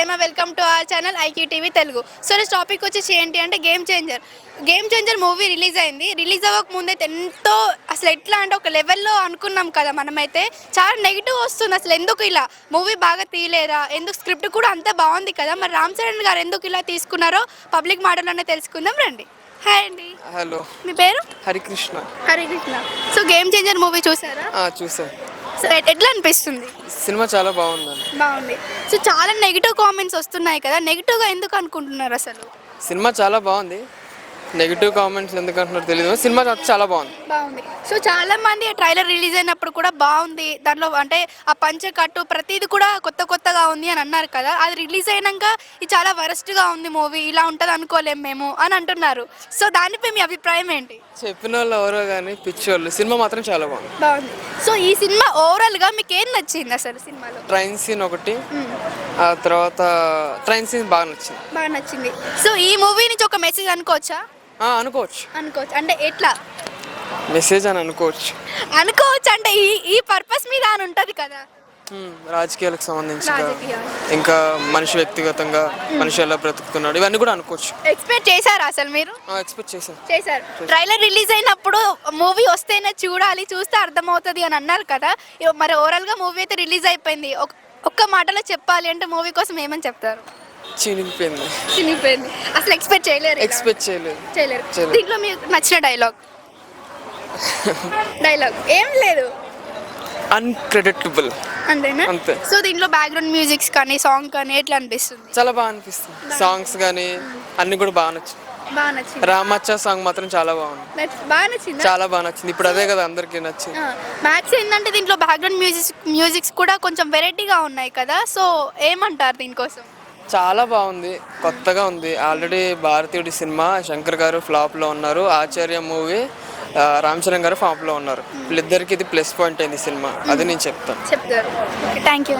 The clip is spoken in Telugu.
Prema. Welcome to our channel IQ TV Telugu. So ఈ టాపిక్ వచ్చేసి ఏంటి అంటే గేమ్ చేంజర్ మూవీ రిలీజ్ అయింది. రిలీజ్ అవ్వక ముందైతే ఎంతో అసలు ఎట్లా అంటే ఒక లెవెల్లో అనుకున్నాం కదా మనమైతే. చాలా నెగిటివ్ వస్తుంది, అసలు ఎందుకు ఇలా మూవీ బాగా తీయలేదా, ఎందుకు స్క్రిప్ట్ కూడా అంతా బాగుంది కదా, మరి రామ్ చరణ్ గారు ఎందుకు ఇలా తీసుకున్నారో పబ్లిక్ మాటల్లోనే తెలుసుకుందాం రండి. హాయ్ అండి. హలో, మీ పేరు? Harikrishna. Harikrishna. So game changer movie చూసారా? చూసాను. సో ఎట్లా అనిపిస్తుంది? సినిమా చాలా బాగుందండి. బాగుంది. సో చాలా నెగిటివ్ కామెంట్స్ వస్తున్నాయి కదా, నెగిటివ్గా ఎందుకు అనుకుంటున్నారు అసలు? సినిమా చాలా బాగుంది. నెగిటివ్ కామెంట్స్ ఎందుకు అంటున్నారు తెలియదు, సినిమా చాలా బాగుంది. బాగుంది. సో చాలా మంది ట్రైలర్ రిలీజ్ అయినప్పుడు కూడా బాగుంది, దాంట్లో అంటే ఆ పంచకట్టు ప్రతిది కూడా కొత్తగా ఉంది అని అన్నారు కదా. అది రిలీజ్ అయినాక ఇది చాలా వరస్ట్గా ఉంది మూవీ, ఇలా ఉంటుంది అనుకోలేము మేము అని అంటున్నారు. సో దానిపై మీ అభిప్రాయం ఏంటి? చెప్పిన వాళ్ళు ఎవరో కానీ పిచ్చోళ్ళు, సినిమా మాత్రం చాలా బాగుంది. బాగుంది. సో ఈ సినిమా ఓవరాల్గా మీకు ఏం నచ్చింది అసలు సినిమాలో? ట్రైన్ సీన్ ఒకటి, ఆ తర్వాత ట్రైన్ సీన్ బాగా నచ్చింది. బాగా నచ్చింది. సో ఈ మూవీ నుంచి ఒక మెసేజ్ అనుకోవచ్చా? అనుకోవచ్చు. అంటే ఎట్లా మెసేజ్ అని అనుకోవచ్చు అంటే ఈ పర్పస్ మీద అని ఉంటుంది కదా. రాజకీయాలకు సంబంధించి, ఇంకా మనిషి వ్యక్తిగతంగా మనిషి ఎలా బ్రతుకుతున్నాడు, ఇవన్నీ కూడా అనుకోవచ్చు. ఎక్స్పెక్ట్ చేశారా అసలు మీరు? ఎక్స్పెక్ట్ చేశారు. ట్రైలర్ రిలీజ్ అయినప్పుడు మూవీ వస్తేనే చూడాలి, చూస్తే అర్థమవుతుంది అని అన్నారు కదా. మరి ఓవరాల్గా మూవీ అయితే రిలీజ్ అయిపోయింది. ఒక్క మాటలో చెప్పాలి అంటే మూవీ కోసం ఏమని చెప్తారు? చినిగిపోయింది. అసలు ఎక్స్పెక్ట్ చేయలేరు. దీంట్లో మీకు నచ్చిన డైలాగ్ ఏం లేదు, అన్ప్రెడిక్టబుల్ అంతేనా? అంతే. సో దీంట్లో బ్యాక్గ్రౌండ్ మ్యూజిక్స్ కానీ సాంగ్ కానీ ఎట్లా అనిపిస్తుంది? చాలా బాగా అనిపిస్తుంది. సాంగ్స్ కానీ అన్ని కూడా బాగా నచ్చింది. రామచ్చ సాంగ్ మాత్రం చాలా బాగుంది. చాలా బాగా నచ్చింది. ఇప్పుడు అదే కదా అందరికి నచ్చింది. మ్యాక్స్ ఏంటంటే దీంట్లో బ్యాక్గ్రౌండ్ మ్యూజిక్స్ కూడా కొంచెం వెరైటీగా ఉన్నాయి కదా. సో ఏమంటారు దీనికోసం? చాలా బాగుంది, కొత్తగా ఉంది. ఆల్రెడీ భారతీయుడి సినిమా శంకర్ గారు ఫ్లాప్లో ఉన్నారు, ఆచార్య మూవీ రామ్ చరణ్ గారు ఫ్లాప్లో ఉన్నారు. వీళ్ళిద్దరికి ఇది ప్లస్ పాయింట్ అయింది సినిమా, అది నేను చెప్తాను. Thank you.